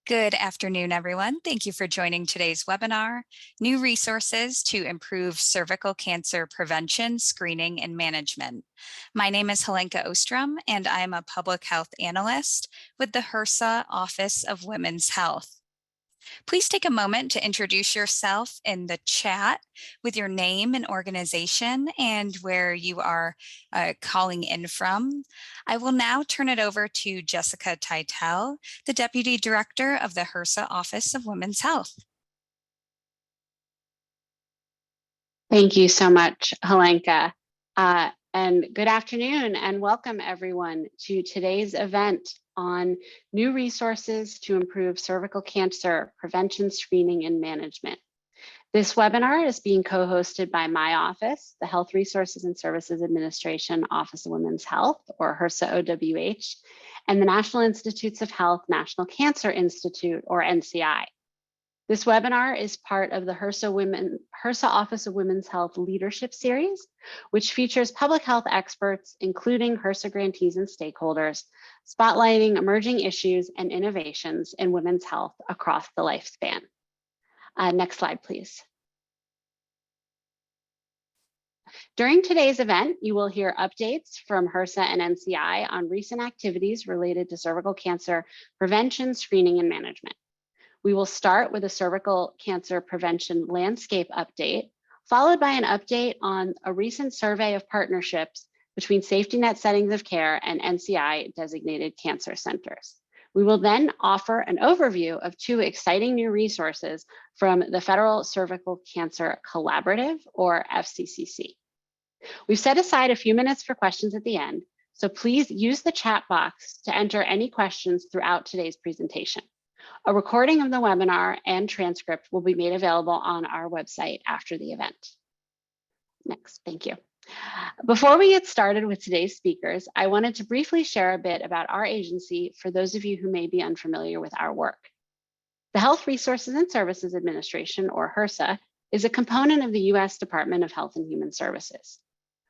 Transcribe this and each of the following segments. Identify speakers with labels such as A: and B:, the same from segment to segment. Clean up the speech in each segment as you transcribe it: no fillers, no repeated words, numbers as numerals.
A: Good afternoon, everyone. Thank you for joining today's webinar, New Resources to Improve Cervical Cancer Prevention, Screening, and Management. My name is Helenka Ostrom, and I am a public health analyst with the HRSA Office of Women's Health. Please take a moment to introduce yourself in the chat with your name and organization and where you are calling in from. I will now turn it over to Jessica Titel, the Deputy Director of the HRSA Office of Women's Health.
B: Thank you so much, Helenka. And good afternoon and welcome everyone to today's event on new resources to improve cervical cancer prevention, screening, and management. This webinar is being co-hosted by my office, the Health Resources and Services Administration Office of Women's Health, or HRSA OWH, and the National Institutes of Health National Cancer Institute, or NCI. This webinar is part of the HRSA Office of Women's Health Leadership Series, which features public health experts, including HRSA grantees and stakeholders, spotlighting emerging issues and innovations in women's health across the lifespan. Next slide, please. During today's event, you will hear updates from HRSA and NCI on recent activities related to cervical cancer prevention, screening, and management. We will start with a cervical cancer prevention landscape update, followed by an update on a recent survey of partnerships between safety net settings of care and NCI designated cancer centers. We will then offer an overview of two exciting new resources from the Federal Cervical Cancer Collaborative, or FCCC. We've set aside a few minutes for questions at the end, so please use the chat box to enter any questions throughout today's presentation. A recording of the webinar and transcript will be made available on our website after the event. Next, thank you. Before we get started with today's speakers, I wanted to briefly share a bit about our agency for those of you who may be unfamiliar with our work. The Health Resources and Services Administration, or HRSA, is a component of the U.S. Department of Health and Human Services.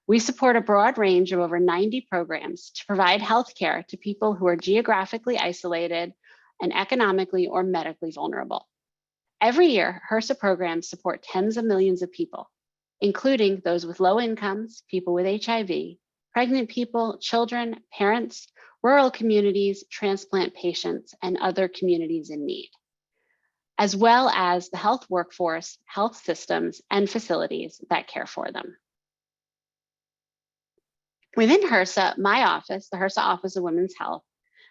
B: We support a broad range of over 90 programs to provide healthcare to people who are geographically isolated and economically or medically vulnerable. Every year, HRSA programs support tens of millions of people, including those with low incomes, people with HIV, pregnant people, children, parents, rural communities, transplant patients, and other communities in need, as well as the health workforce, health systems, and facilities that care for them. Within HRSA, my office, the HRSA Office of Women's Health,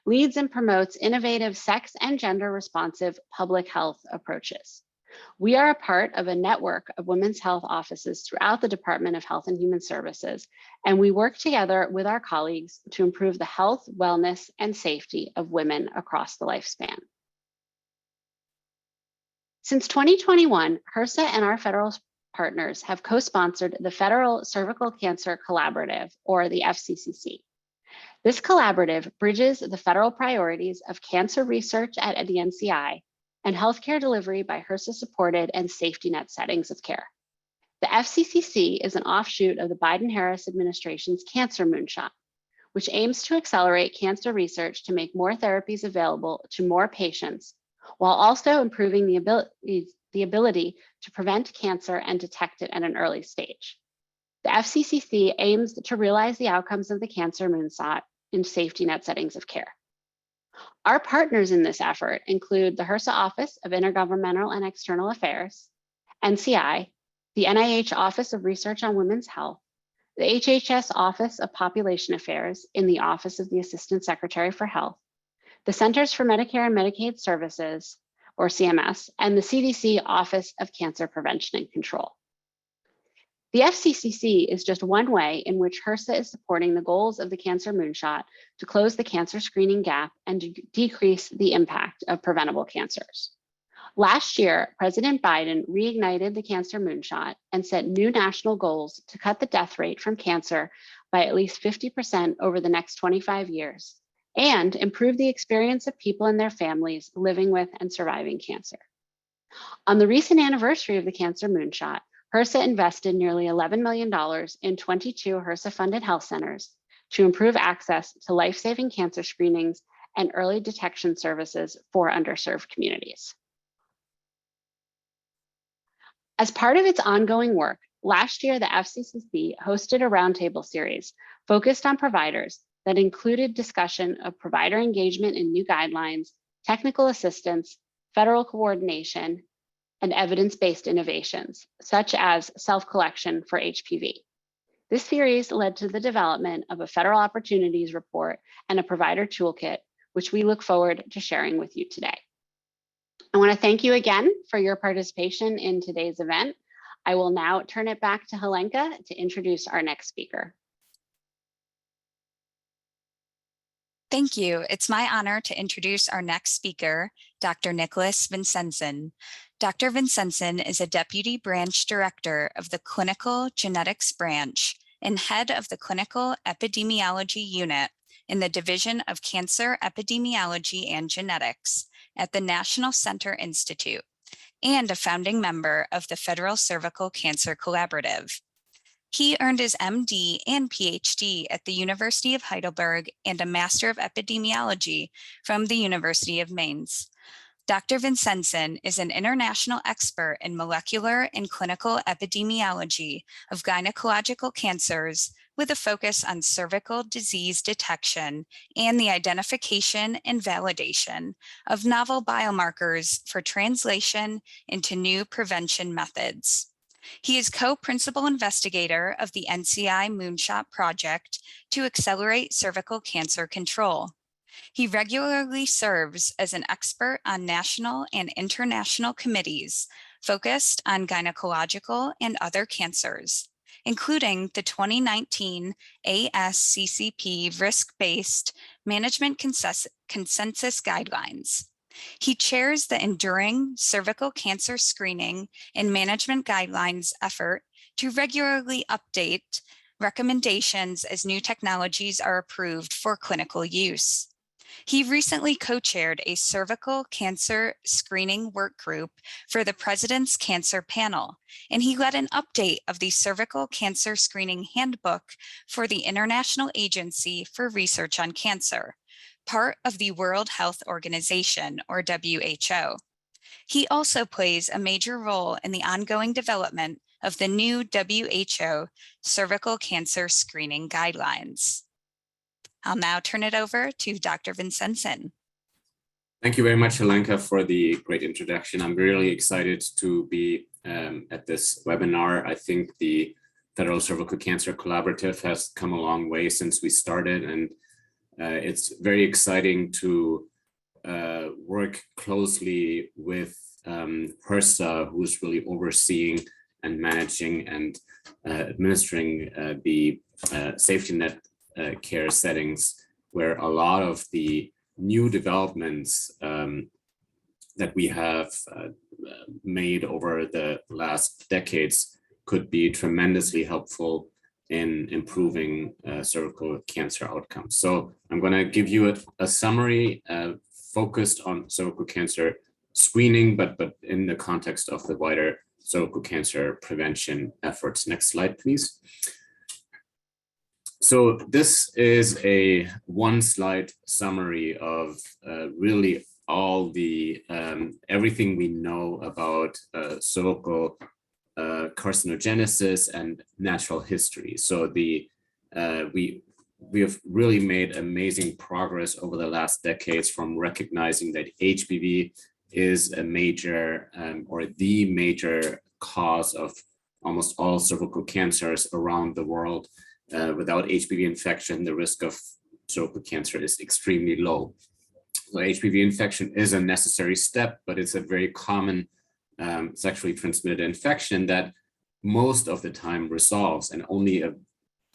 B: leads and promotes innovative sex and gender responsive public health approaches. We are a part of a network of women's health offices throughout the Department of Health and Human Services, and we work together with our colleagues to improve the health, wellness, and safety of women across the lifespan. Since 2021, HRSA and our federal partners have co-sponsored the Federal Cervical Cancer Collaborative, or the FCCC. This collaborative bridges the federal priorities of cancer research at the NCI and healthcare delivery by HRSA-supported and safety net settings of care. The FCCC is an offshoot of the Biden-Harris administration's Cancer Moonshot, which aims to accelerate cancer research to make more therapies available to more patients, while also improving the ability to prevent cancer and detect it at an early stage. The FCCC aims to realize the outcomes of the Cancer Moonshot in safety net settings of care. Our partners in this effort include the HRSA Office of Intergovernmental and External Affairs, NCI, the NIH Office of Research on Women's Health, the HHS Office of Population Affairs in the Office of the Assistant Secretary for Health, the Centers for Medicare and Medicaid Services, or CMS, and the CDC Office of Cancer Prevention and Control. The FCCC is just one way in which HRSA is supporting the goals of the Cancer Moonshot to close the cancer screening gap and to decrease the impact of preventable cancers. Last year, President Biden reignited the Cancer Moonshot and set new national goals to cut the death rate from cancer by at least 50% over the next 25 years and improve the experience of people and their families living with and surviving cancer. On the recent anniversary of the Cancer Moonshot, HRSA invested nearly $11 million in 22 HRSA-funded health centers to improve access to life-saving cancer screenings and early detection services for underserved communities. As part of its ongoing work, last year the FCCC hosted a roundtable series focused on providers that included discussion of provider engagement in new guidelines, technical assistance, federal coordination, and evidence-based innovations, such as self-collection for HPV. This series led to the development of a federal opportunities report and a provider toolkit, which we look forward to sharing with you today. I want to thank you again for your participation in today's event. I will now turn it back to Helenka to introduce our next speaker.
A: Thank you. It's my honor to introduce our next speaker, Dr. Nicholas Vincenson. Dr. Vincenson is a Deputy Branch Director of the Clinical Genetics Branch and Head of the Clinical Epidemiology Unit in the Division of Cancer Epidemiology and Genetics at the National Center Institute, and a founding member of the Federal Cervical Cancer Collaborative. He earned his MD and PhD at the University of Heidelberg and a Master of Epidemiology from the University of Mainz. Dr. Vincenson is an international expert in molecular and clinical epidemiology of gynecological cancers with a focus on cervical disease detection and the identification and validation of novel biomarkers for translation into new prevention methods. He is co-principal investigator of the NCI Moonshot project to accelerate cervical cancer control. He regularly serves as an expert on national and international committees focused on gynecological and other cancers, including the 2019 ASCCP risk-based management consensus guidelines. He chairs the enduring cervical cancer screening and management guidelines effort to regularly update recommendations as new technologies are approved for clinical use. He recently co-chaired a cervical cancer screening work group for the President's Cancer Panel, and he led an update of the Cervical Cancer Screening Handbook for the International Agency for Research on Cancer, part of the World Health Organization, or WHO. He also plays a major role in the ongoing development of the new WHO cervical cancer screening guidelines. I'll now turn it over to Dr. Vincenson.
C: Thank you very much, Helenka, for the great introduction. I'm really excited to be at this webinar. I think the Federal Cervical Cancer Collaborative has come a long way since we started, and it's very exciting to work closely with HRSA, who's really overseeing and managing and administering the safety net care settings, where a lot of the new developments that we have made over the last decades could be tremendously helpful in improving cervical cancer outcomes. So I'm going to give you a summary focused on cervical cancer screening, but in the context of the wider cervical cancer prevention efforts. Next slide, please. So this is a one-slide summary of really all the everything we know about cervical carcinogenesis and natural history. So we have really made amazing progress over the last decades from recognizing that HPV is a major or the major cause of almost all cervical cancers around the world. Without HPV infection, the risk of cervical cancer is extremely low. So HPV infection is a necessary step, but it's a very common sexually transmitted infection that most of the time resolves, and only a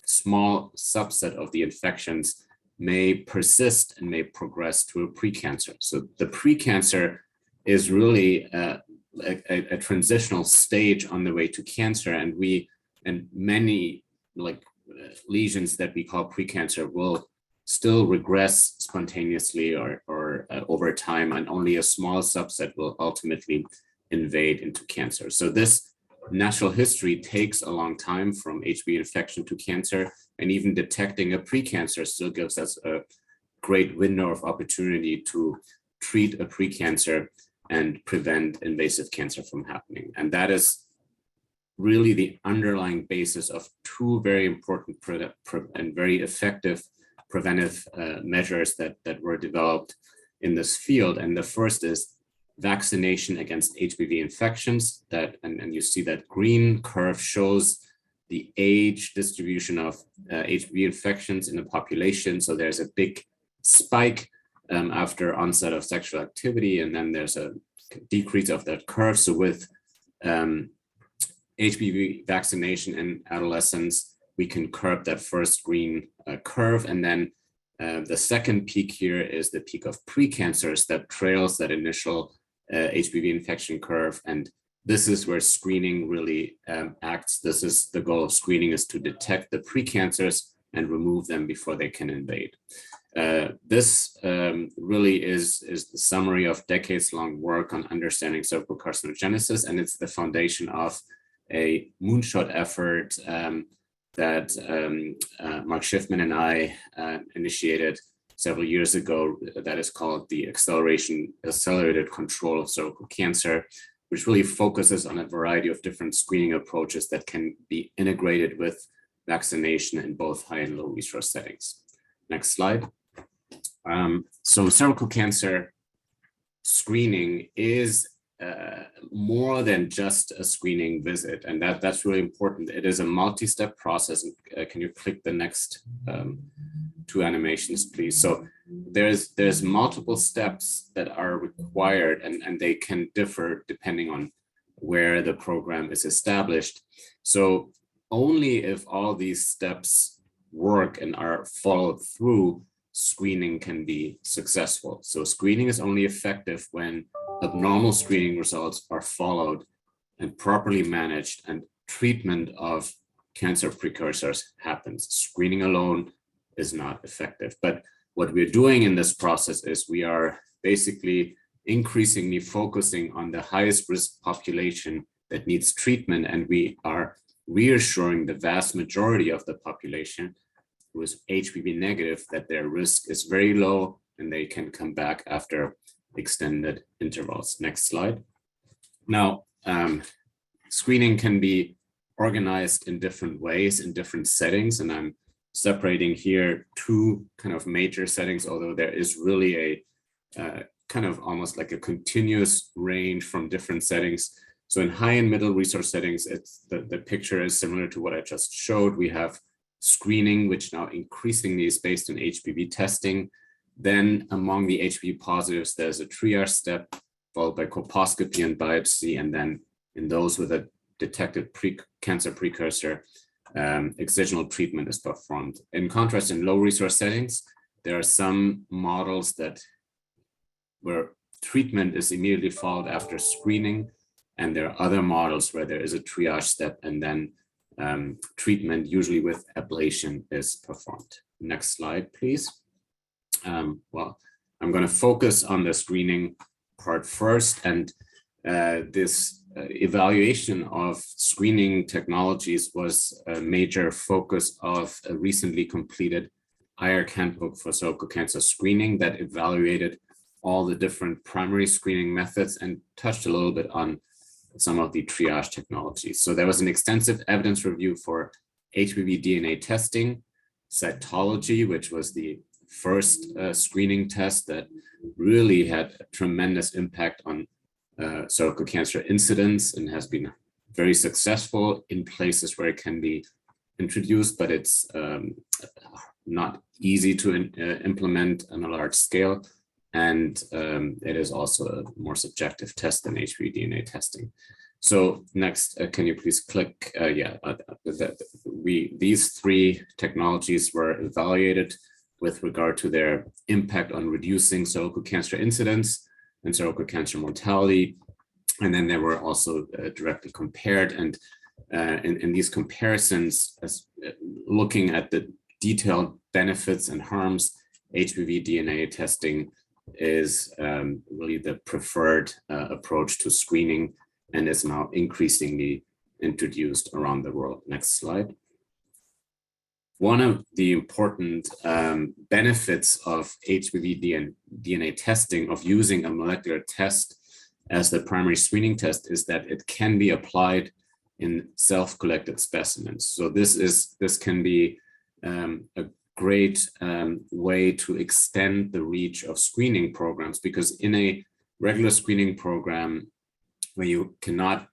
C: small subset of the infections may persist and may progress to a precancer. So the precancer is really a transitional stage on the way to cancer, and many lesions that we call precancer will still regress spontaneously or over time, and only a small subset will ultimately invade into cancer. So this natural history takes a long time from HPV infection to cancer, and even detecting a precancer still gives us a great window of opportunity to treat a precancer and prevent invasive cancer from happening. And that is really the underlying basis of two very important and very effective preventive measures that were developed in this field. And the first is vaccination against HPV infections. And you see that green curve shows the age distribution of HPV infections in the population. So there's a big spike after onset of sexual activity, and then there's a decrease of that curve. So with HPV vaccination in adolescents, we can curb that first green curve. And then the second peak here is the peak of precancers that trails that initial HPV infection curve. And this is where screening really acts. This is the goal of screening, is to detect the precancers and remove them before they can invade. This really is the summary of decades-long work on understanding cervical carcinogenesis, and it's the foundation of a moonshot effort that Mark Schiffman and I initiated several years ago that is called the Accelerated Control of Cervical Cancer, which really focuses on a variety of different screening approaches that can be integrated with vaccination in both high and low resource settings. Next slide. So cervical cancer screening is more than just a screening visit, and that's really important. It is a multi-step process. Can you click the next two animations, please? So there's multiple steps that are required, and they can differ depending on where the program is established. So only if all these steps work and are followed through, screening can be successful. So screening is only effective when abnormal screening results are followed and properly managed, and treatment of cancer precursors happens. Screening alone is not effective. But what we're doing in this process is we are basically increasingly focusing on the highest risk population that needs treatment, and we are reassuring the vast majority of the population who is HPV negative that their risk is very low and they can come back after extended intervals. Next slide. Now, screening can be organized in different ways in different settings, and I'm separating here two kind of major settings, although there is really a kind of almost like a continuous range from different settings. So in high and middle resource settings, it's the picture is similar to what I just showed. We have screening, which now increasingly is based on HPV testing. Then among the HPV positives, there's a triage step followed by colposcopy and biopsy. And then in those with a detected cancer precursor, excisional treatment is performed. In contrast, in low resource settings, there are some models where treatment is immediately followed after screening. And there are other models where there is a triage step and then treatment, usually with ablation, is performed. Next slide, please. Well, I'm going to focus on the screening part first, and this evaluation of screening technologies was a major focus of a recently completed IARC handbook for cervical cancer screening that evaluated all the different primary screening methods and touched a little bit on some of the triage technologies. So there was an extensive evidence review for HPV DNA testing, cytology, which was the first screening test that really had a tremendous impact on cervical cancer incidence and has been very successful in places where it can be introduced, but it's not easy to implement on a large scale. And it is also a more subjective test than HPV DNA testing. So next, can you please click? These three technologies were evaluated with regard to their impact on reducing cervical cancer incidence and cervical cancer mortality. And then they were also directly compared. And in these comparisons, looking at the detailed benefits and harms, HPV DNA testing is really the preferred approach to screening, and is now increasingly introduced around the world. Next slide. One of the important benefits of HPV DNA testing, of using a molecular test as the primary screening test, is that it can be applied in self-collected specimens. So this can be a great way to extend the reach of screening programs, because in a regular screening program where you cannot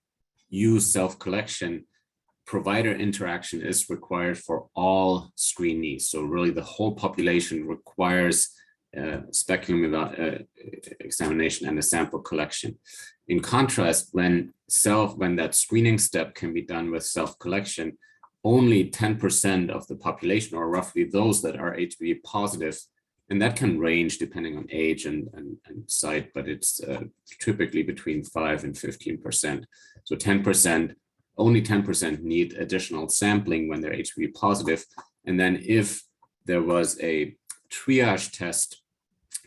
C: use self-collection, provider interaction is required for all screenees. So really the whole population requires speculum examination and a sample collection. In contrast, when that screening step can be done with self-collection, only 10% of the population, or roughly those that are HPV positive, and that can range depending on age and site, but it's typically between 5 and 15%. So 10%, only 10% need additional sampling when they're HPV positive. And then if there was a triage test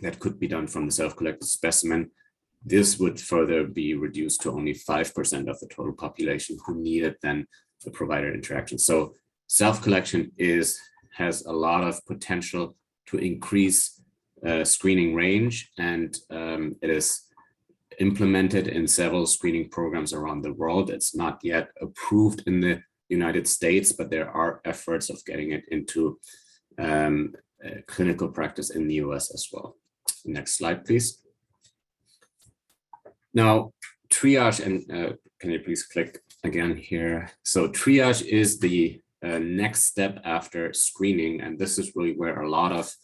C: that could be done from the self-collected specimen, this would further be reduced to only 5% of the total population who needed then the provider interaction. So self-collection has a lot of potential to increase screening range, and it is implemented in several screening programs around the world. It's not yet approved in the United States, but there are efforts of getting it into clinical practice in the US as well. Next slide, please. Now, triage, and can you please click again here? So triage is the next step after screening, and this is really where a lot of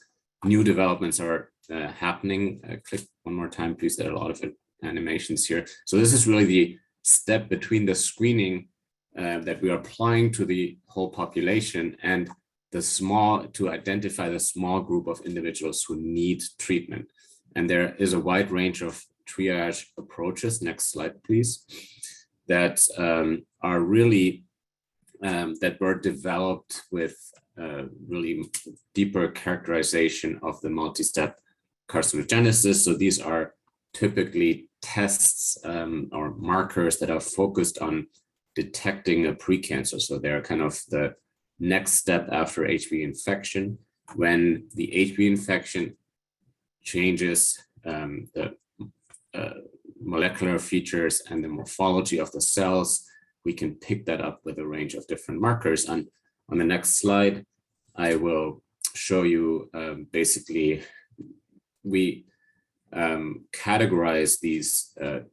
C: new developments are happening. Click one more time, please. There are a lot of animations here. So this is really the step between the screening that we are applying to the whole population and to identify the small group of individuals who need treatment. And there is a wide range of triage approaches, next slide please, that are really, that were developed with really deeper characterization of the multi-step carcinogenesis. So these are typically tests or markers that are focused on detecting a precancer. So they're kind of the next step after HPV infection. When the HPV infection changes the molecular features and the morphology of the cells, we can pick that up with a range of different markers. And on the next slide, I will show you basically, we categorize these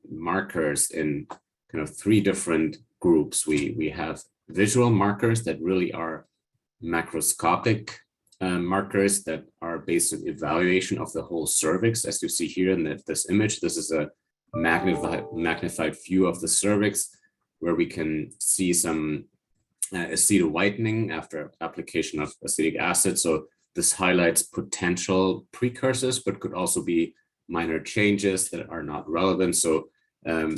C: markers in kind of 3 different groups. We have visual markers that really are macroscopic markers that are based on evaluation of the whole cervix. As you see here in this image, this is a magnified view of the cervix, where we can see some acetyl whitening after application of acetic acid. So this highlights potential precursors, but could also be minor changes that are not relevant. So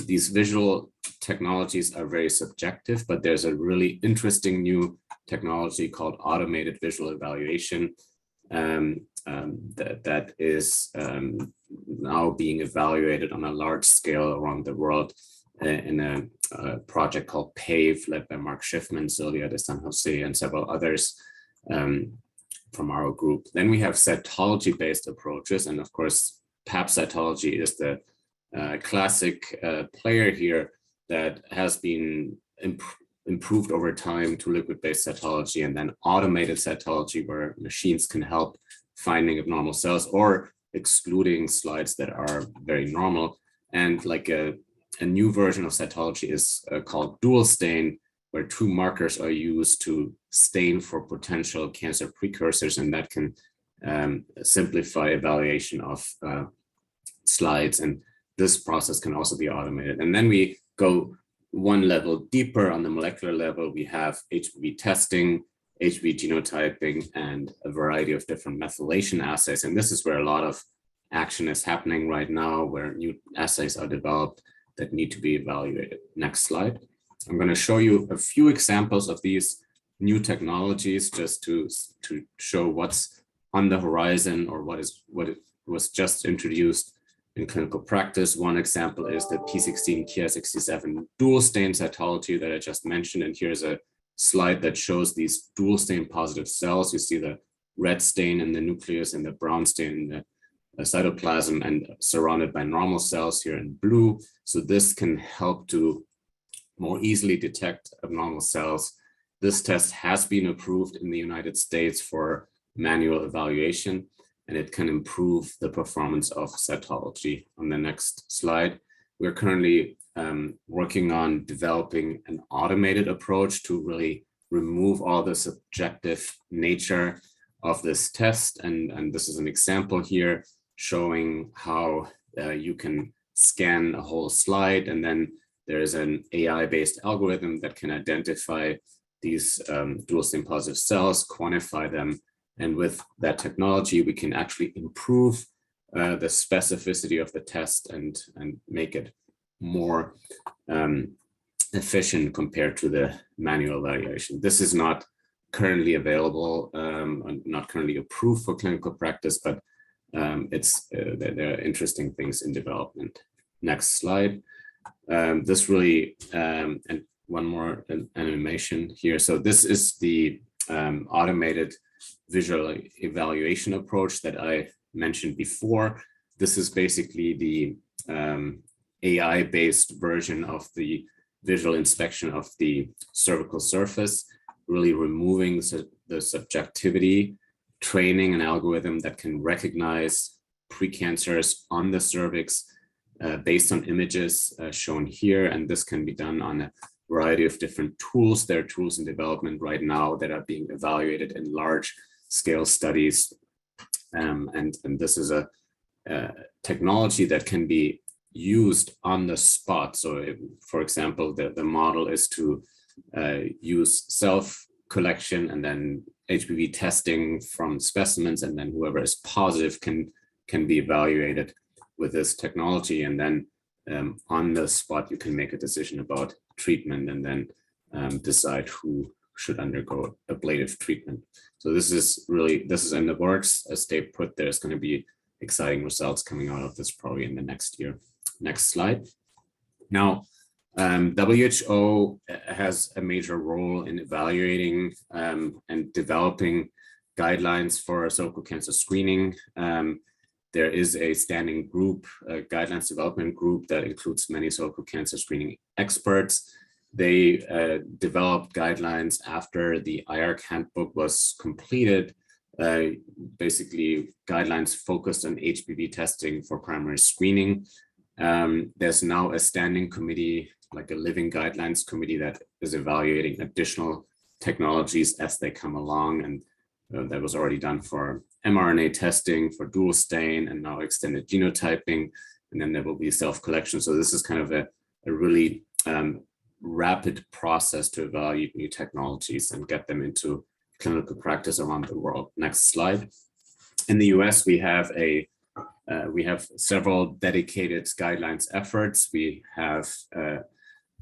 C: these visual technologies are very subjective, but there's a really interesting new technology called automated visual evaluation that is now being evaluated on a large scale around the world in a project called PAVE, led by Mark Schiffman, Sylvia de San Jose, and several others from our group. Then we have cytology-based approaches, and of course, Pap cytology is the classic player here that has been improved over time to liquid-based cytology, and then automated cytology, where machines can help finding abnormal cells or excluding slides that are very normal. And like a new version of cytology is called dual stain, where 2 markers are used to stain for potential cancer precursors, and that can simplify evaluation of slides. And this process can also be automated. And then we go one level deeper on the molecular level. We have HPV testing, HPV genotyping, and a variety of different methylation assays. And this is where a lot of action is happening right now, where new assays are developed that need to be evaluated. Next slide. I'm going to show you a few examples of these new technologies just to show what's on the horizon or what was just introduced in clinical practice. One example is the P16-Ki67 dual stain cytology that I just mentioned. And here's a slide that shows these dual stain positive cells. You see the red stain in the nucleus and the brown stain in the cytoplasm, and surrounded by normal cells here in blue. So this can help to more easily detect abnormal cells. This test has been approved in the United States for manual evaluation, and it can improve the performance of cytology. On the next slide, we're currently working on developing an automated approach to really remove all the subjective nature of this test. And this is an example here showing how you can scan a whole slide, and then there is an AI-based algorithm that can identify these dual stain positive cells, quantify them, and with that technology, we can actually improve the specificity of the test and make it more efficient compared to the manual evaluation. This is not currently available, not currently approved for clinical practice, but there are interesting things in development. Next slide. This really, and one more animation here. So this is the automated visual evaluation approach that I mentioned before. This is basically the AI-based version of the visual inspection of the cervical surface, really removing the subjectivity, training an algorithm that can recognize precancers on the cervix based on images shown here. And this can be done on a variety of different tools. There are tools in development right now that are being evaluated in large scale studies. And this is a technology that can be used on the spot. So for example, the model is to use self-collection and then HPV testing from specimens, and then whoever is positive can be evaluated with this technology. And then on the spot, you can make a decision about treatment and then decide who should undergo ablative treatment. So this is in the works. As stay put, there's going to be exciting results coming out of this probably in the next year. Next slide. Now, WHO has a major role in evaluating and developing guidelines for cervical cancer screening. There is a standing group, a guidelines development group that includes many cervical cancer screening experts. They developed guidelines after the IARC handbook was completed, basically guidelines focused on HPV testing for primary screening. There's now a standing committee, like a living guidelines committee, that is evaluating additional technologies as they come along. And that was already done for mRNA testing, for dual stain, and now extended genotyping. And then there will be self-collection. So this is kind of a really rapid process to evaluate new technologies and get them into clinical practice around the world. Next slide. In the US, we have several dedicated guidelines efforts. We have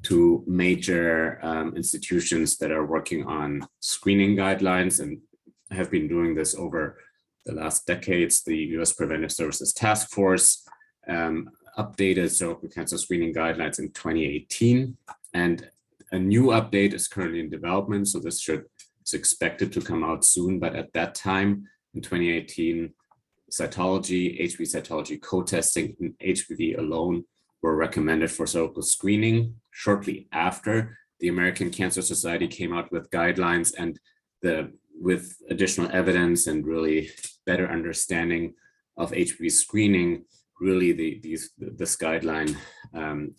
C: two major institutions that are working on screening guidelines and have been doing this over the last decades. The US Preventive Services Task Force updated cervical cancer screening guidelines in 2018, and a new update is currently in development. So this is expected to come out soon, but at that time in 2018, cytology, HPV cytology co-testing, and HPV alone were recommended for cervical screening. Shortly after, the American Cancer Society came out with guidelines, and with additional evidence and really better understanding of HPV screening, really this guideline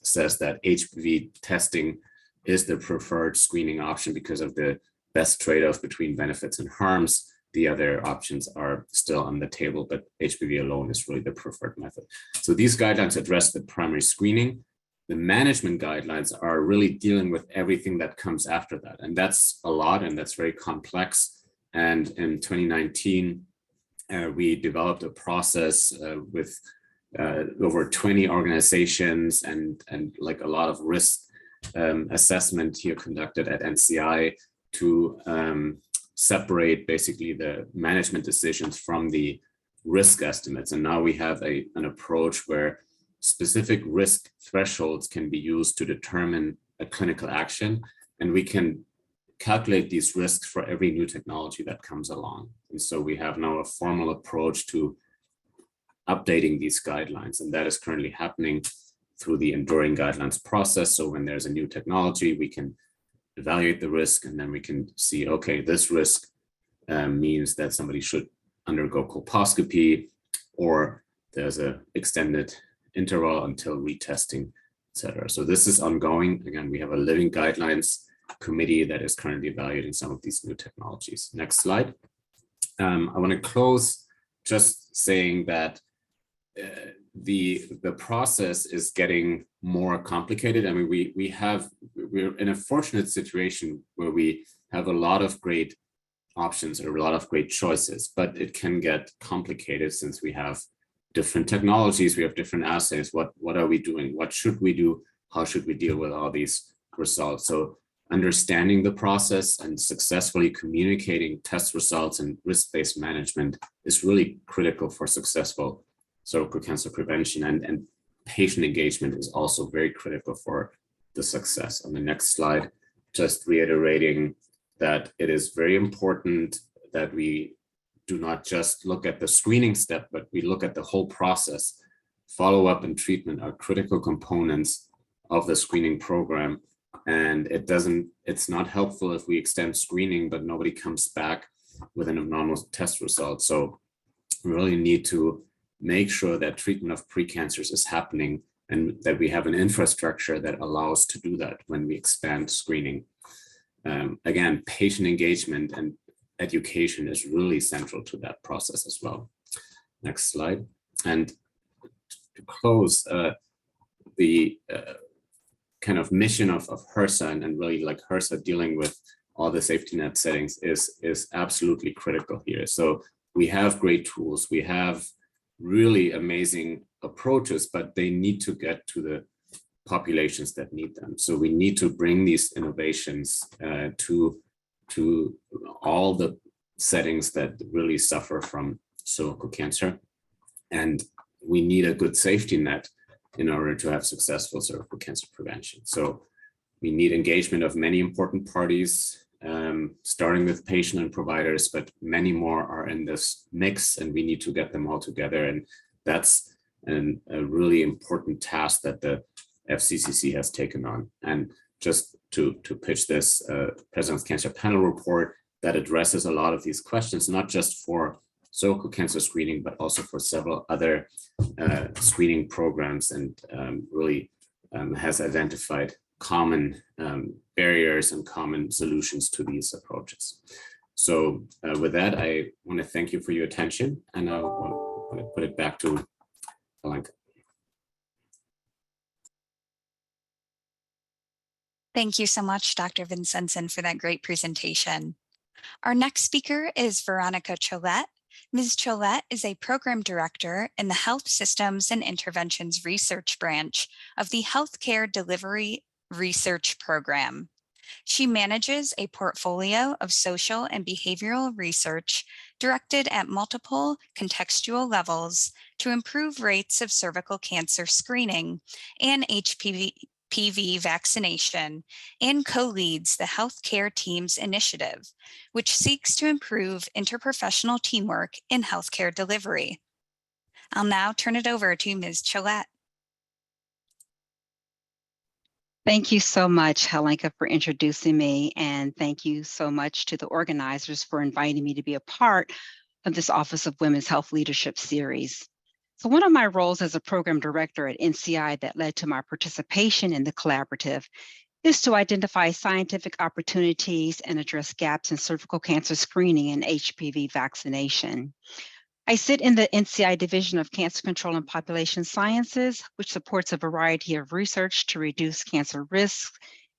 C: says that HPV testing is the preferred screening option because of the best trade-off between benefits and harms. The other options are still on the table, but HPV alone is really the preferred method. So these guidelines address the primary screening. The management guidelines are really dealing with everything that comes after that. And that's a lot, and that's very complex. And in 2019, we developed a process with over 20 organizations and like a lot of risk assessment here conducted at NCI to separate basically the management decisions from the risk estimates. And now we have an approach where specific risk thresholds can be used to determine a clinical action, and we can calculate these risks for every new technology that comes along. And so we have now a formal approach to updating these guidelines, and that is currently happening through the enduring guidelines process. So when there's a new technology, we can evaluate the risk, and then we can see, okay, this risk means that somebody should undergo colposcopy, or there's an extended interval until retesting, etc. So this is ongoing. Again, we have a living guidelines committee that is currently evaluating some of these new technologies. Next slide. I want to close just saying that the process is getting more complicated. I mean, we're in a fortunate situation where we have a lot of great options or a lot of great choices, but it can get complicated since we have different technologies, we have different assays. What are we doing? What should we do? How should we deal with all these results? So understanding the process and successfully communicating test results and risk-based management is really critical for successful cervical cancer prevention, and patient engagement is also very critical for the success. On the next slide, just reiterating that it is very important that we do not just look at the screening step, but we look at the whole process. Follow-up and treatment are critical components of the screening program. And it's not helpful if we extend screening, but nobody comes back with an abnormal test result. So we really need to make sure that treatment of precancers is happening, and that we have an infrastructure that allows to do that when we expand screening. Again, patient engagement and education is really central to that process as well. Next slide. And to close, the kind of mission of HRSA and really like HRSA dealing with all the safety net settings is absolutely critical here. So we have great tools, we have really amazing approaches, but they need to get to the populations that need them. So we need to bring these innovations to all the settings that really suffer from cervical cancer. And we need a good safety net in order to have successful cervical cancer prevention. So we need engagement of many important parties, starting with patient and providers, but many more are in this mix, and we need to get them all together. And that's a really important task that the FCCC has taken on. And just to pitch this President's Cancer Panel report that addresses a lot of these questions, not just for cervical cancer screening, but also for several other screening programs, and really has identified common barriers and common solutions to these approaches. So with that, I want to thank you for your attention, and I want to put it back to Alenka.
A: Thank you so much, Dr. Vincenson, for that great presentation. Our next speaker is Veronica Cholette. Ms. Cholette is a program director in the Health Systems and Interventions Research Branch of the Healthcare Delivery Research Program. She manages a portfolio of social and behavioral research directed at multiple contextual levels to improve rates of cervical cancer screening and HPV vaccination, and co-leads the Healthcare Teams Initiative, which seeks to improve interprofessional teamwork in healthcare delivery. I'll now turn it over to Ms. Cholette.
D: Thank you so much, Helenka, for introducing me, and thank you so much to the organizers for inviting me to be a part of this Office of Women's Health Leadership series. So one of my roles as a program director at NCI that led to my participation in the collaborative is to identify scientific opportunities and address gaps in cervical cancer screening and HPV vaccination. I sit in the NCI Division of Cancer Control and Population Sciences, which supports a variety of research to reduce cancer risks,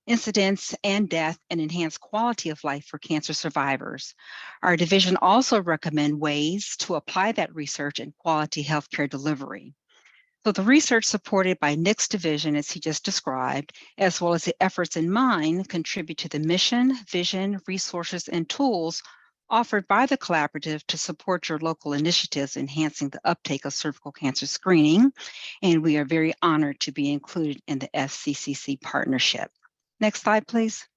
D: incidence, and death, and enhance quality of life for cancer survivors. Our division also recommends ways to apply that research in quality healthcare delivery. So the research supported by Nick's division, as he just described, as well as the efforts in mine, contribute to the mission, vision, resources, and tools offered by the collaborative to support your local initiatives enhancing the uptake of cervical cancer screening. And we are very honored to be included in the FCCC partnership. Next slide, please.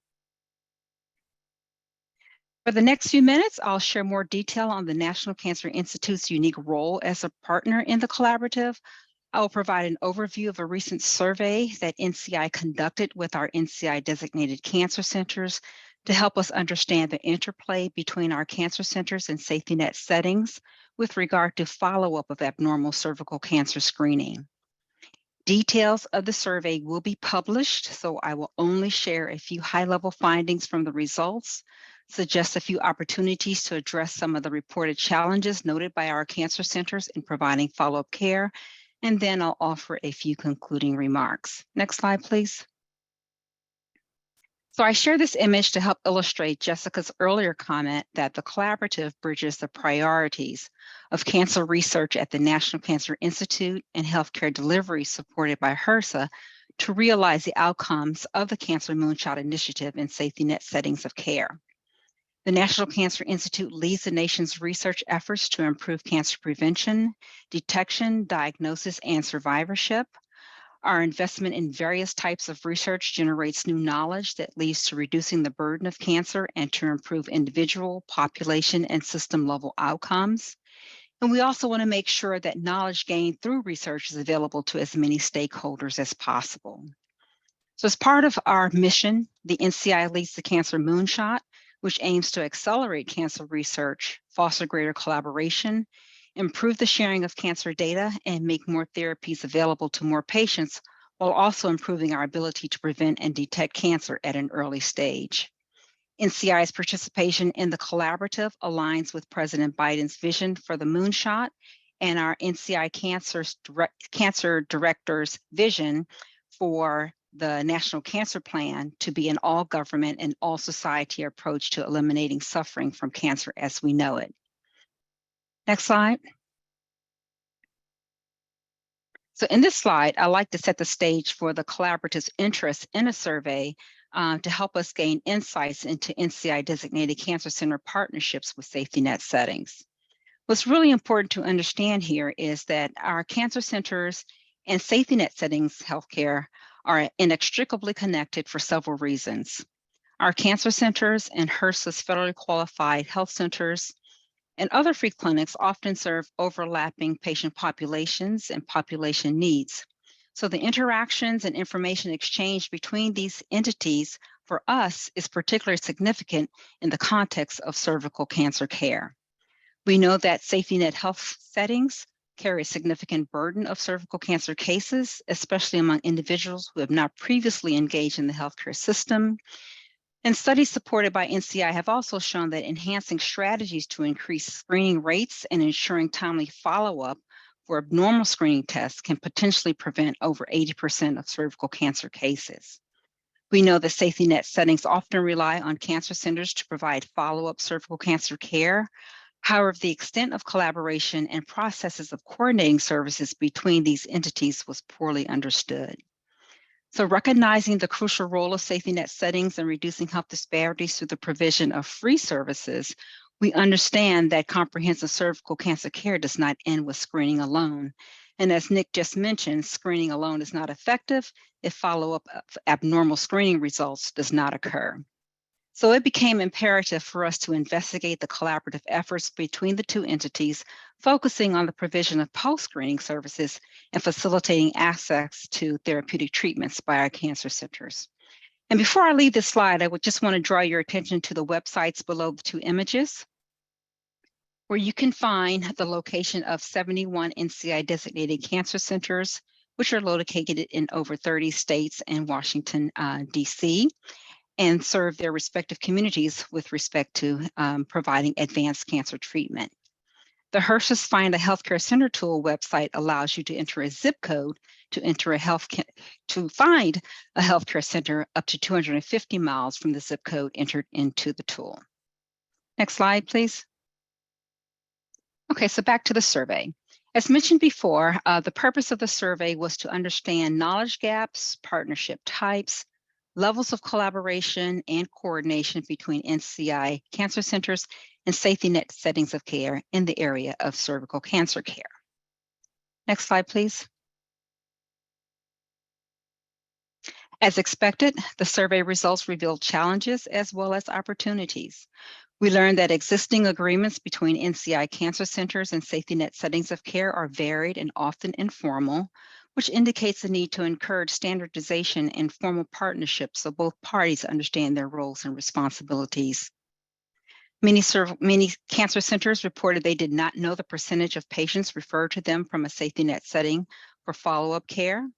D: For the next few minutes, I'll share more detail on the National Cancer Institute's unique role as a partner in the collaborative. I will provide an overview of a recent survey that NCI conducted with our NCI designated cancer centers to help us understand the interplay between our cancer centers and safety net settings with regard to follow-up of abnormal cervical cancer screening. Details of the survey will be published, so I will only share a few high-level findings from the results, suggest a few opportunities to address some of the reported challenges noted by our cancer centers in providing follow-up care, and then I'll offer a few concluding remarks. Next slide, please. So I share this image to help illustrate Jessica's earlier comment that the collaborative bridges the priorities of cancer research at the National Cancer Institute and healthcare delivery supported by HRSA to realize the outcomes of the Cancer Moonshot Initiative in safety net settings of care. The National Cancer Institute leads the nation's research efforts to improve cancer prevention, detection, diagnosis, and survivorship. Our investment in various types of research generates new knowledge that leads to reducing the burden of cancer and to improve individual, population, and system-level outcomes. And we also want to make sure that knowledge gained through research is available to as many stakeholders as possible. So as part of our mission, the NCI leads the Cancer Moonshot, which aims to accelerate cancer research, foster greater collaboration, improve the sharing of cancer data, and make more therapies available to more patients, while also improving our ability to prevent and detect cancer at an early stage. NCI's participation in the collaborative aligns with President Biden's vision for the Moonshot and our NCI Cancer Director's vision for the National Cancer Plan to be an all-government and all-society approach to eliminating suffering from cancer as we know it. Next slide. So in this slide, I like to set the stage for the collaborative's interest in a survey to help us gain insights into NCI-designated cancer center partnerships with safety net settings. What's really important to understand here is that our cancer centers and safety net settings healthcare are inextricably connected for several reasons. Our cancer centers and HRSA's federally qualified health centers and other free clinics often serve overlapping patient populations and population needs. So the interactions and information exchange between these entities for us is particularly significant in the context of cervical cancer care. We know that safety net health settings carry a significant burden of cervical cancer cases, especially among individuals who have not previously engaged in the healthcare system. And studies supported by NCI have also shown that enhancing strategies to increase screening rates and ensuring timely follow-up for abnormal screening tests can potentially prevent over 80% of cervical cancer cases. We know that safety net settings often rely on cancer centers to provide follow-up cervical cancer care. However, the extent of collaboration and processes of coordinating services between these entities was poorly understood. So recognizing the crucial role of safety net settings and reducing health disparities through the provision of free services, we understand that comprehensive cervical cancer care does not end with screening alone. And as Nick just mentioned, screening alone is not effective if follow-up of abnormal screening results does not occur. So it became imperative for us to investigate the collaborative efforts between the two entities, focusing on the provision of post-screening services and facilitating access to therapeutic treatments by our cancer centers. And before I leave this slide, I would just want to draw your attention to the websites below the two images, where you can find the location of 71 NCI designated cancer centers, which are located in over 30 states and Washington, DC. And serve their respective communities with respect to providing advanced cancer treatment. The HRSA's Find a Healthcare Center tool website allows you to enter a zip code to find a healthcare center up to 250 miles from the zip code entered into the tool. Next slide, please. Okay, so back to the survey. As mentioned before, the purpose of the survey was to understand knowledge gaps, partnership types, levels of collaboration and coordination between NCI cancer centers and safety net settings of care in the area of cervical cancer care. Next slide, please. As expected, the survey results revealed challenges as well as opportunities. We learned that existing agreements between NCI cancer centers and safety net settings of care are varied and often informal, which indicates the need to encourage standardization and formal partnerships so both parties understand their roles and responsibilities. Many cancer centers reported they did not know the percentage of patients referred to them from a safety net setting for follow-up care.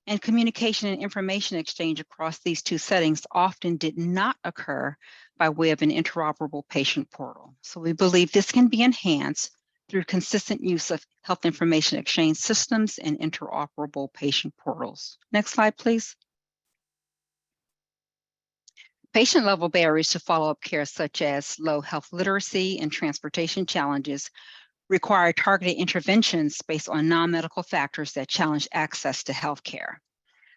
D: And communication and information exchange across these two settings often did not occur by way of an interoperable patient portal. So we believe this can be enhanced through consistent use of health information exchange systems and interoperable patient portals. Next slide, please. Patient-level barriers to follow-up care, such as low health literacy and transportation challenges, require targeted interventions based on non-medical factors that challenge access to healthcare.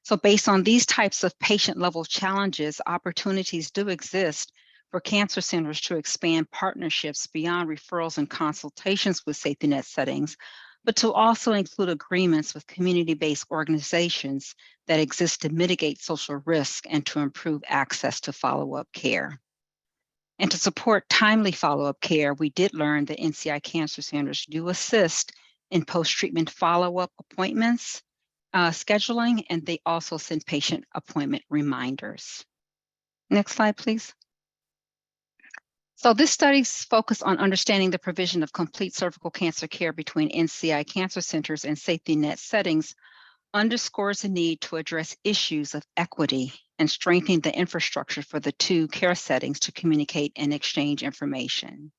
D: So based on these types of patient-level challenges, opportunities do exist for cancer centers to expand partnerships beyond referrals and consultations with safety net settings, but to also include agreements with community-based organizations that exist to mitigate social risk and to improve access to follow-up care. And to support timely follow-up care, we did learn that NCI cancer centers do assist in post-treatment follow-up appointments, scheduling, and they also send patient appointment reminders. Next slide, please. So this study's focus on understanding the provision of complete cervical cancer care between NCI cancer centers and safety net settings underscores the need to address issues of equity and strengthening the infrastructure for the two care settings to communicate and exchange information.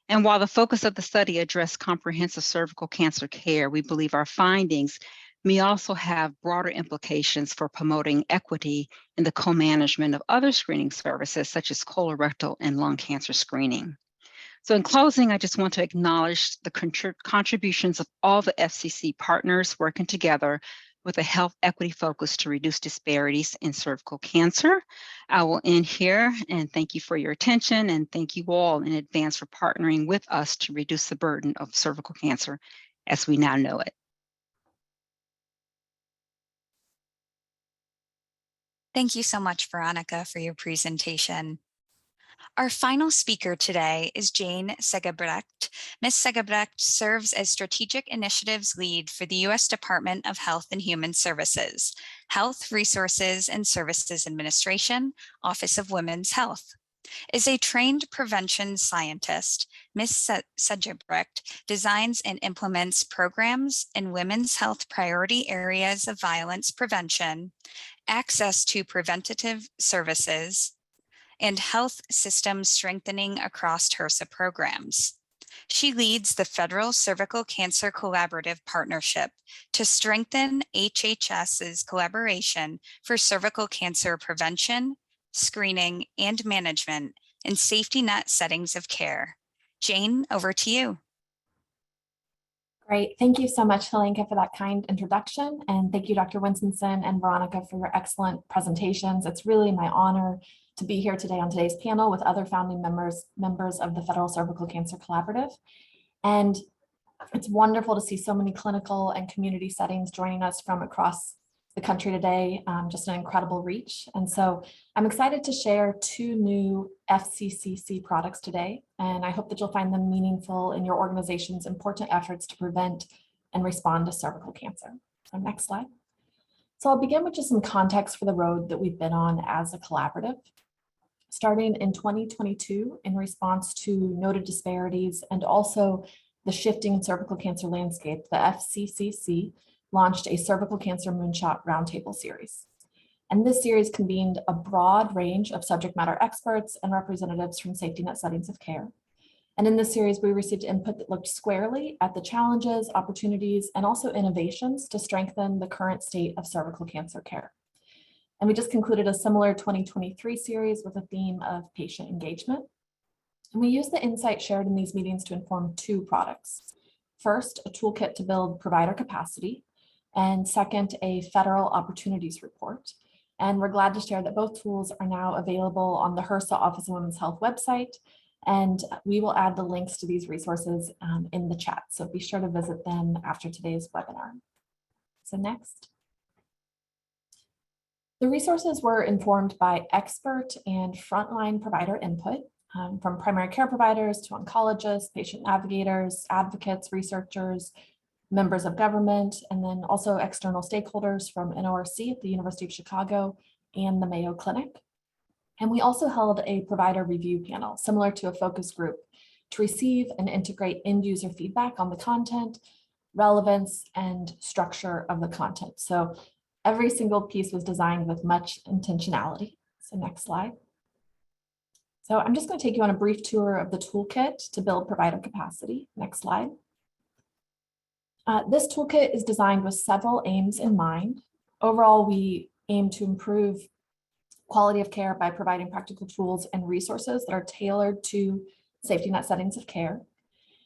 D: And while the focus of the study addressed comprehensive cervical cancer care, we believe our findings may also have broader implications for promoting equity in the co-management of other screening services, such as colorectal and lung cancer screening. So in closing, I just want to acknowledge the contributions of all the FCC partners working together with a health equity focus to reduce disparities in cervical cancer. I will end here and thank you for your attention, and thank you all in advance for partnering with us to reduce the burden of cervical cancer as we now know it.
A: Thank you so much, Veronica, for your presentation. Our final speaker today is Jane Segebrecht. Ms. Segebrecht serves as Strategic Initiatives Lead for the U.S. Department of Health and Human Services, Health Resources and Services Administration, Office of Women's Health. As a trained prevention scientist, Ms. Segebrecht designs and implements programs in women's health priority areas of violence prevention, access to preventative services, and health system strengthening across HRSA programs. She leads the Federal Cervical Cancer Collaborative Partnership to strengthen HHS's collaboration for cervical cancer prevention, screening, and management in safety net settings of care. Jane, over to you.
E: Great. Thank you so much, Helenka, for that kind introduction. And thank you, Dr. Winstonson and Veronica, for your excellent presentations. It's really my honor to be here today on today's panel with other founding members of the Federal Cervical Cancer Collaborative. And it's wonderful to see so many clinical and community settings joining us from across the country today, just an incredible reach. And so I'm excited to share two new FCCC products today, and I hope that you'll find them meaningful in your organization's important efforts to prevent and respond to cervical cancer. So next slide. So I'll begin with just some context for the road that we've been on as a collaborative. Starting in 2022, in response to noted disparities and also the shifting cervical cancer landscape, the FCCC launched a cervical cancer moonshot roundtable series. And this series convened a broad range of subject matter experts and representatives from safety net settings of care. And in this series, we received input that looked squarely at the challenges, opportunities, and also innovations to strengthen the current state of cervical cancer care. And we just concluded a similar 2023 series with a theme of patient engagement. And we used the insight shared in these meetings to inform two products. First, a toolkit to build provider capacity, and second, a federal opportunities report. And we're glad to share that both tools are now available on the HRSA Office of Women's Health website, And we will add the links to these resources in the chat. So be sure to visit them after today's webinar. So next. The resources were informed by expert and frontline provider input from primary care providers to oncologists, patient navigators, advocates, researchers, members of government, and then also external stakeholders from NORC at the University of Chicago and the Mayo Clinic. And we also held a provider review panel, similar to a focus group, to receive and integrate end user feedback on the content, relevance, and structure of the content. So every single piece was designed with much intentionality. So next slide. So I'm just going to take you on a brief tour of the toolkit to build provider capacity. Next slide. This toolkit is designed with several aims in mind. Overall, we aim to improve quality of care by providing practical tools and resources that are tailored to safety net settings of care.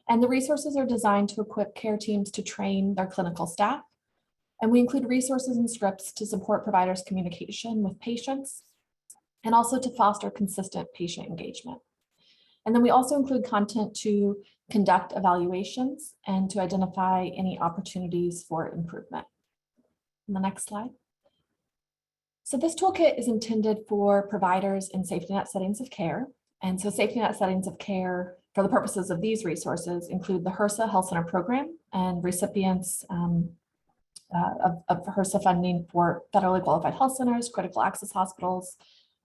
E: And the resources are designed to equip care teams to train their clinical staff. And we include resources and scripts to support providers' communication with patients and also to foster consistent patient engagement. And then we also include content to conduct evaluations and to identify any opportunities for improvement. And the next slide. So this toolkit is intended for providers in safety net settings of care. And so safety net settings of care for the purposes of these resources include the HRSA Health Center Program and recipients of HRSA funding for federally qualified health centers, critical access hospitals,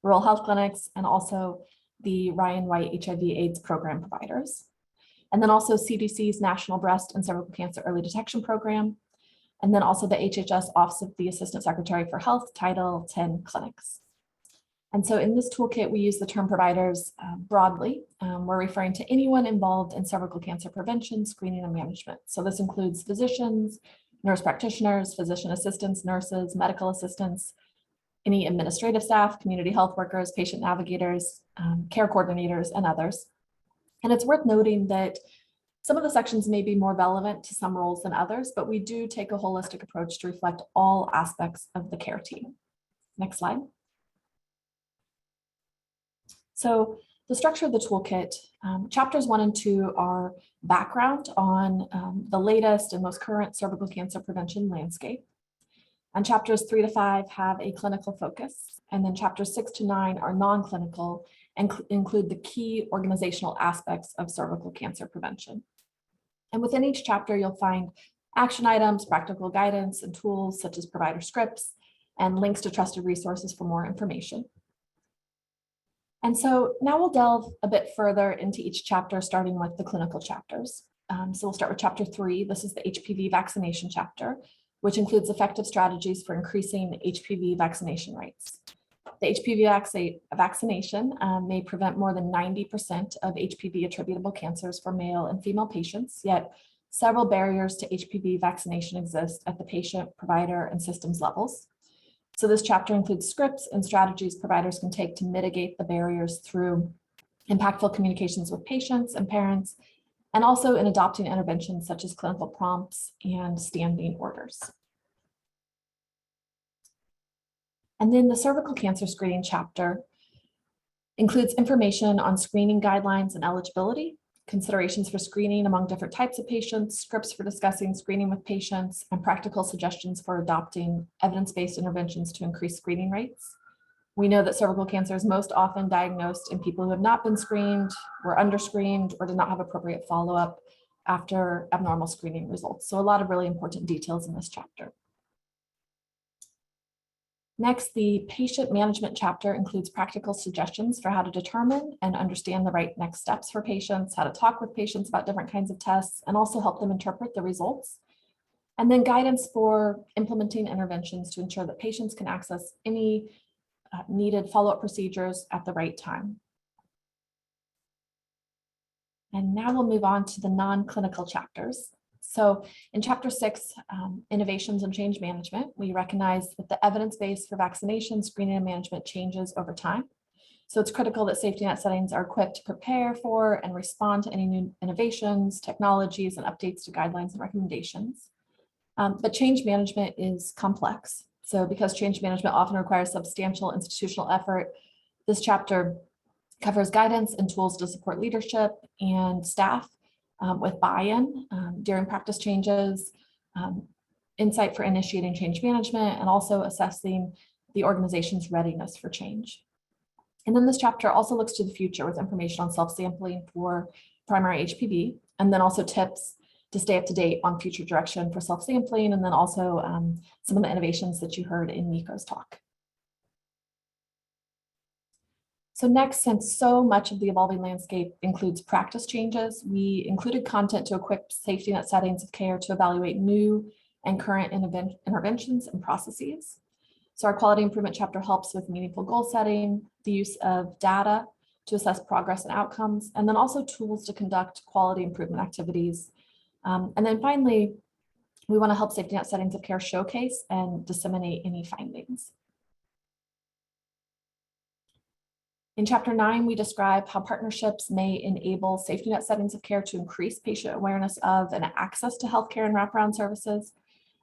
E: rural health clinics, and also the Ryan White HIV/AIDS program providers. And then also CDC's National Breast and Cervical Cancer Early Detection Program, and then also the HHS Office of the Assistant Secretary for Health Title 10 clinics. And so in this toolkit, we use the term providers broadly. We're referring to anyone involved in cervical cancer prevention, screening, and management. So this includes physicians, nurse practitioners, physician assistants, nurses, medical assistants, any administrative staff, community health workers, patient navigators, care coordinators, and others. And it's worth noting that some of the sections may be more relevant to some roles than others, but we do take a holistic approach to reflect all aspects of the care team. Next slide. So the structure of the toolkit, chapters 1 and 2 are background on the latest and most current cervical cancer prevention landscape. And chapters 3 to 5 have a clinical focus. And then chapters 6 to 9 are non-clinical and include the key organizational aspects of cervical cancer prevention. And within each chapter, you'll find action items, practical guidance, and tools such as provider scripts and links to trusted resources for more information. And so now we'll delve a bit further into each chapter, starting with the clinical chapters. So we'll start with chapter 3. This is the HPV vaccination chapter, which includes effective strategies for increasing HPV vaccination rates. The HPV vaccination may prevent more than 90% of HPV attributable cancers for male and female patients, yet several barriers to HPV vaccination exist at the patient, provider, and systems levels. So this chapter includes scripts and strategies providers can take to mitigate the barriers through impactful communications with patients and parents, and also in adopting interventions such as clinical prompts and standing orders. And then the cervical cancer screening chapter includes information on screening guidelines and eligibility, considerations for screening among different types of patients, scripts for discussing screening with patients, and practical suggestions for adopting evidence-based interventions to increase screening rates. We know that cervical cancer is most often diagnosed in people who have not been screened, were underscreened, or did not have appropriate follow-up after abnormal screening results. So a lot of really important details in this chapter. Next, the patient management chapter includes practical suggestions for how to determine and understand the right next steps for patients, how to talk with patients about different kinds of tests, and also help them interpret the results. And then guidance for implementing interventions to ensure that patients can access any needed follow-up procedures at the right time. And now we'll move on to the non-clinical chapters. So in chapter 6, innovations and change management, we recognize that the evidence base for vaccination, screening, and management changes over time. So it's critical that safety net settings are equipped to prepare for and respond to any new innovations, technologies, and updates to guidelines and recommendations. But change management is complex. So because change management often requires substantial institutional effort, this chapter covers guidance and tools to support leadership and staff with buy-in during practice changes, insight for initiating change management, and also assessing the organization's readiness for change. And then this chapter also looks to the future with information on self-sampling for primary HPV, and then also tips to stay up to date on future direction for self-sampling, and then also some of the innovations that you heard in Nico's talk. So next, since so much of the evolving landscape includes practice changes, we included content to equip safety net settings of care to evaluate new and current interventions and processes. So our quality improvement chapter helps with meaningful goal setting, the use of data to assess progress and outcomes, and then also tools to conduct quality improvement activities. And then finally, we want to help safety net settings of care showcase and disseminate any findings. In chapter 9, we describe how partnerships may enable safety net settings of care to increase patient awareness of and access to healthcare and wraparound services,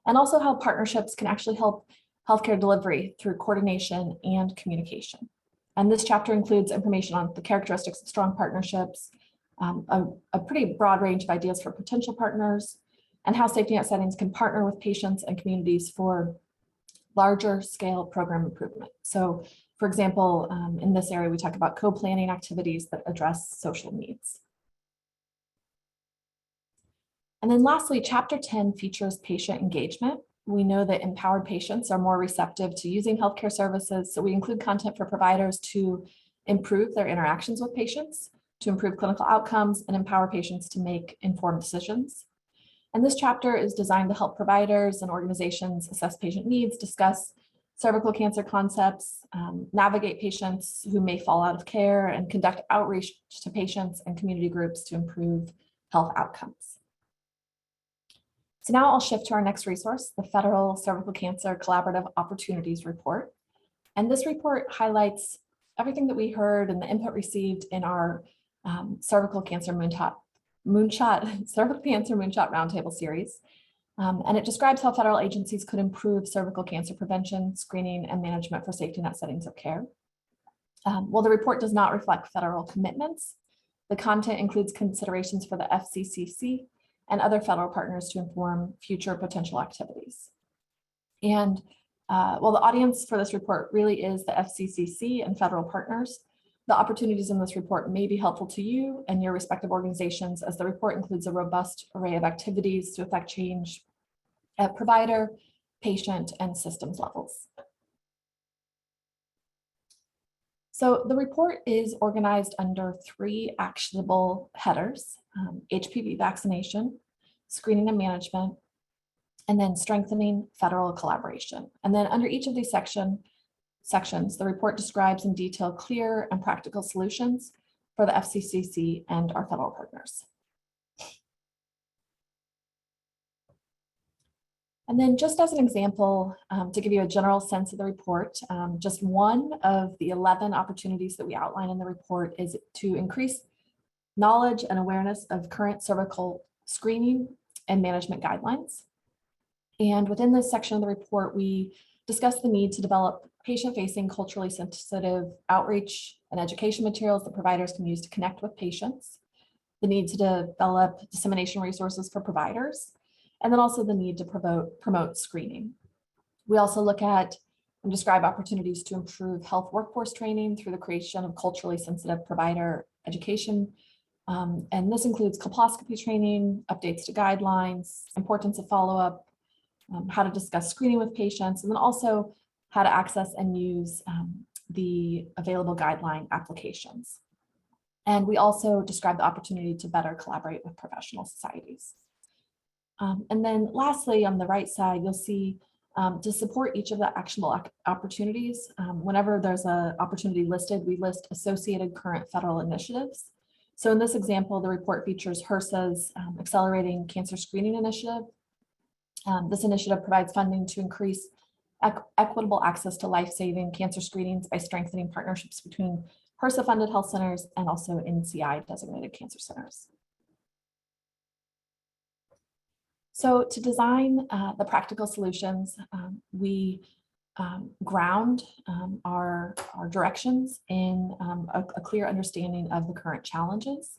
E: and also how partnerships can actually help healthcare delivery through coordination and communication. And this chapter includes information on the characteristics of strong partnerships, a pretty broad range of ideas for potential partners, and how safety net settings can partner with patients and communities for larger scale program improvement. So for example, in this area, we talk about co-planning activities that address social needs. And then lastly, chapter 10 features patient engagement. We know that empowered patients are more receptive to using healthcare services, so we include content for providers to improve their interactions with patients, to improve clinical outcomes, and empower patients to make informed decisions. And this chapter is designed to help providers and organizations assess patient needs, discuss cervical cancer concepts, navigate patients who may fall out of care, and conduct outreach to patients and community groups to improve health outcomes. So now I'll shift to our next resource, the Federal Cervical Cancer Collaborative Opportunities Report. And this report highlights everything that we heard and the input received in our cervical cancer moonshot roundtable series. And it describes how federal agencies could improve cervical cancer prevention, screening, and management for safety net settings of care. While the report does not reflect federal commitments, the content includes considerations for the FCCC and other federal partners to inform future potential activities. And while the audience for this report really is the FCCC and federal partners, the opportunities in this report may be helpful to you and your respective organizations, as the report includes a robust array of activities to affect change at provider, patient, and systems levels. So the report is organized under 3 actionable headers: HPV vaccination, screening and management, and then strengthening federal collaboration. And then under each of these sections, the report describes in detail clear and practical solutions for the FCCC and our federal partners. And then just as an example, to give you a general sense of the report, just one of the 11 opportunities that we outline in the report is to increase knowledge and awareness of current cervical screening and management guidelines. And within this section of the report, we discuss the need to develop patient-facing, culturally sensitive outreach and education materials that providers can use to connect with patients, the need to develop dissemination resources for providers, and then also the need to promote screening. We also look at and describe opportunities to improve health workforce training through the creation of culturally sensitive provider education. And this includes colposcopy training, updates to guidelines, importance of follow-up, how to discuss screening with patients, and then also how to access and use the available guideline applications. And we also describe the opportunity to better collaborate with professional societies. And then lastly, on the right side, you'll see to support each of the actionable opportunities, whenever there's an opportunity listed, we list associated current federal initiatives. So in this example, the report features HRSA's Accelerating Cancer Screening Initiative. This initiative provides funding to increase equitable access to life-saving cancer screenings by strengthening partnerships between HRSA-funded health centers and also NCI-designated cancer centers. So to design the practical solutions, we ground our directions in a clear understanding of the current challenges.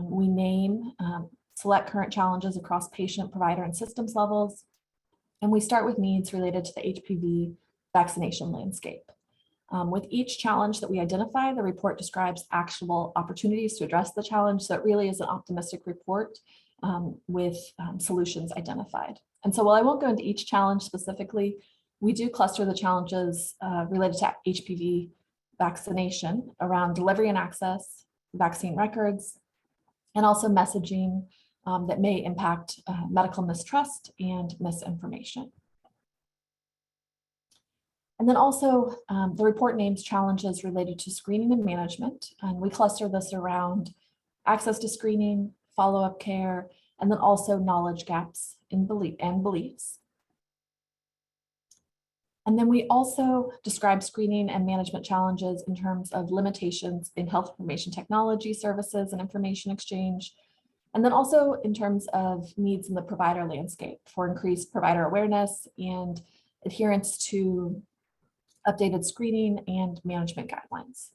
E: We name, select current challenges across patient, provider, and systems levels. And we start with needs related to the HPV vaccination landscape. With each challenge that we identify, the report describes actionable opportunities to address the challenge. So it really is an optimistic report with solutions identified. And so while I won't go into each challenge specifically, we do cluster the challenges related to HPV vaccination around delivery and access, vaccine records, and also messaging that may impact medical mistrust and misinformation. And then also the report names challenges related to screening and management. And we cluster this around access to screening, follow-up care, and then also knowledge gaps in beliefs. And then we also describe screening and management challenges in terms of limitations in health information technology services and information exchange. And then also in terms of needs in the provider landscape for increased provider awareness and adherence to updated screening and management guidelines.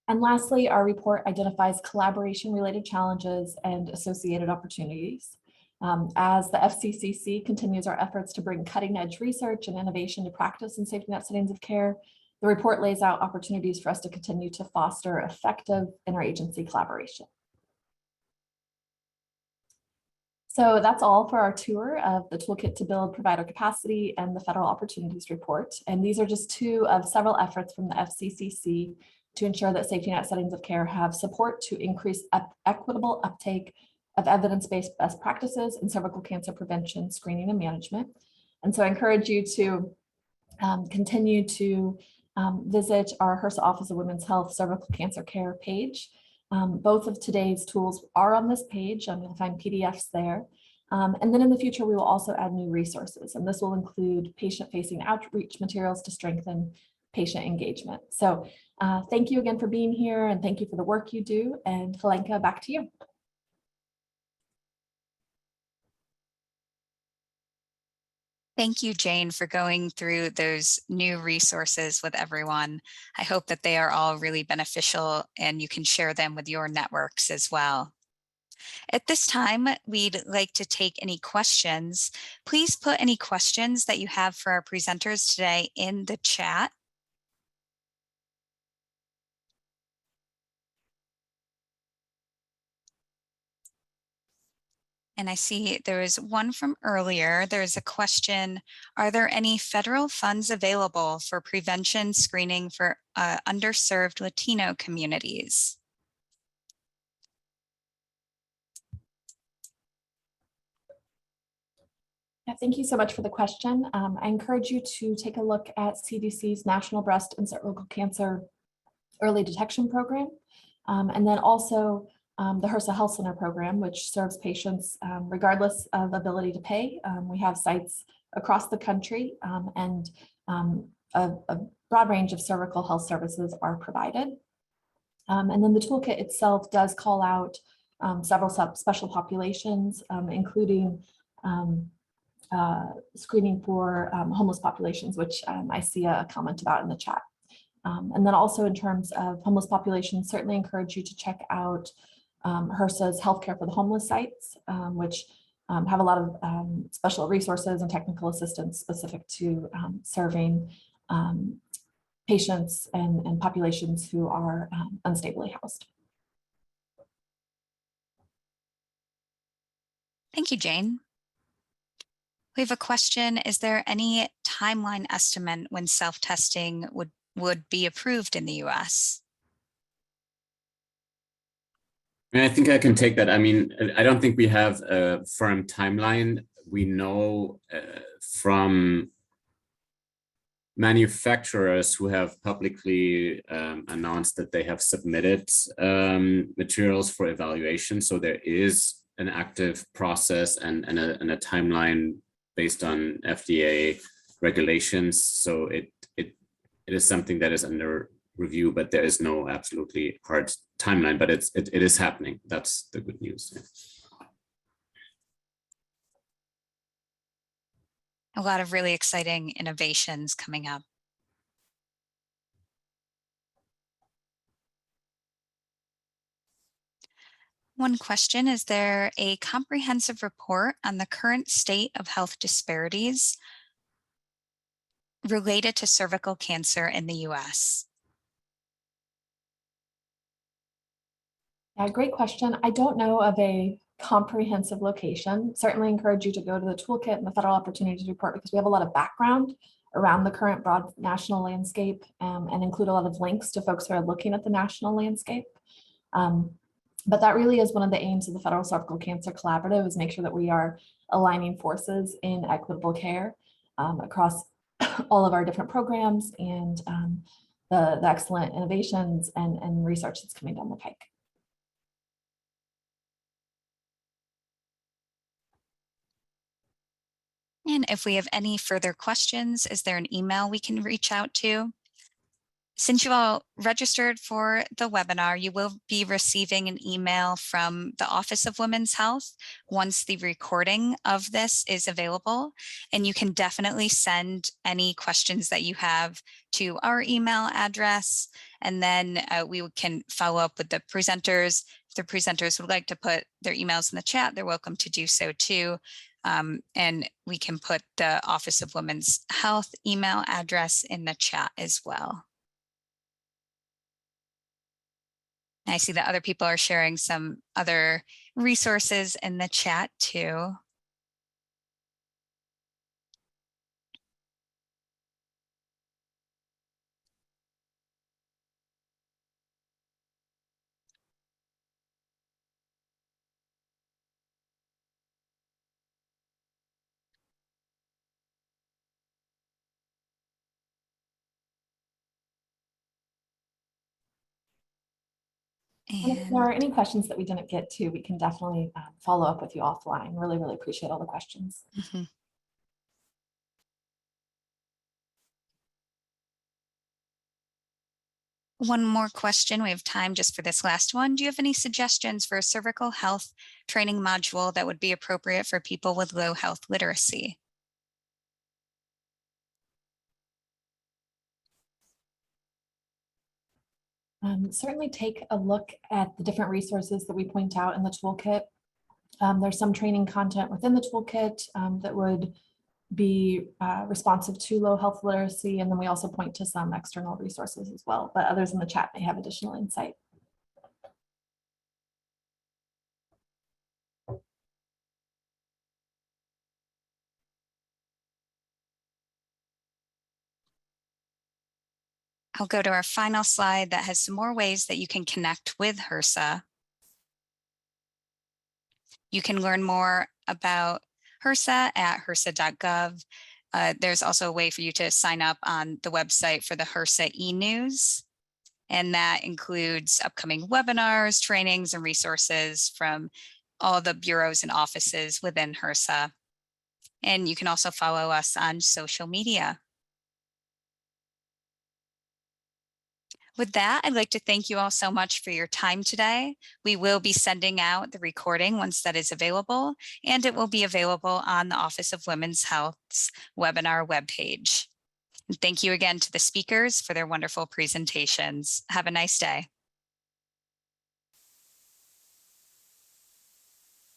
E: And lastly, our report identifies collaboration-related challenges and associated opportunities. As the FCCC continues our efforts to bring cutting-edge research and innovation to practice in safety net settings of care, the report lays out opportunities for us to continue to foster effective interagency collaboration. So that's all for our tour of the Toolkit to Build Provider Capacity and the Federal Opportunities Report. And these are just two of several efforts from the FCCC to ensure that safety net settings of care have support to increase equitable uptake of evidence-based best practices in cervical cancer prevention, screening, and management. And so I encourage you to continue to visit our HRSA Office of Women's Health Cervical Cancer Care page. Both of today's tools are on this page. You'll find PDFs there. And then in the future, we will also add new resources, and this will include patient-facing outreach materials to strengthen patient engagement. So thank you again for being here, and thank you for the work you do. And Helenka, back to you.
A: Thank you, Jane, for going through those new resources with everyone. I hope that they are all really beneficial and you can share them with your networks as well. At this time, we'd like to take any questions. Please put any questions that you have for our presenters today in the chat. And I see there is one from earlier. There's a question, are there any federal funds available for prevention screening for underserved Latino communities?
E: Yeah, thank you so much for the question. I encourage you to take a look at CDC's National Breast and Cervical Cancer Early Detection Program, and then also the HRSA Health Center program, which serves patients regardless of ability to pay. We have sites across the country and a broad range of cervical health services are provided. And then the toolkit itself does call out several special populations, including screening for homeless populations, which I see a comment about in the chat. And then also in terms of homeless populations, certainly encourage you to check out HRSA's Healthcare for the Homeless sites, which have a lot of special resources and technical assistance specific to serving patients and populations who are unstably housed.
A: Thank you, Jane. We have a question. Is there any timeline estimate when self-testing would be approved in the US?
C: I think I can take that. I mean, I don't think we have a firm timeline. We know from manufacturers who have publicly announced that they have submitted materials for evaluation. So there is an active process and a timeline based on FDA regulations. So it is something that is under review, but there is no absolutely hard timeline, but it is happening. That's the good news.
A: A lot of really exciting innovations coming up. One question, is there a comprehensive report on the current state of health disparities related to cervical cancer in the US?
E: Yeah, great question. I don't know of a comprehensive location. Certainly encourage you to go to the Toolkit and the Federal Opportunities Report because we have a lot of background around the current broad national landscape and include a lot of links to folks who are looking at the national landscape. But that really is one of the aims of the Federal Cervical Cancer Collaborative, is make sure that we are aligning forces in equitable care across all of our different programs and the excellent innovations and research that's coming down the pike.
A: And if we have any further questions, is there an email we can reach out to? Since you all registered for the webinar, you will be receiving an email from the Office of Women's Health once the recording of this is available. And you can definitely send any questions that you have to our email address. And then we can follow up with the presenters. If the presenters would like to put their emails in the chat, they're welcome to do so too. And we can put the Office of Women's Health email address in the chat as well. I see that other people are sharing some other resources in the chat too.
E: And if there are any questions that we didn't get to, we can definitely follow up with you offline. Really, really appreciate all the questions.
A: Mm-hmm. One more question. We have time just for this last one. Do you have any suggestions for a cervical health training module that would be appropriate for people with low health literacy?
E: Certainly take a look at the different resources that we point out in the toolkit. There's some training content within the toolkit that would be responsive to low health literacy. And then we also point to some external resources as well, but others in the chat may have additional insight.
A: I'll go to our final slide that has some more ways that you can connect with HRSA. You can learn more about HRSA at hrsa.gov. There's also a way for you to sign up on the website for the HRSA e-news. And that includes upcoming webinars, trainings, and resources from all the bureaus and offices within HRSA. And you can also follow us on social media. With that, I'd like to thank you all so much for your time today. We will be sending out the recording once that is available, and it will be available on the Office of Women's Health's webinar webpage. And thank you again to the speakers for their wonderful presentations. Have a nice day.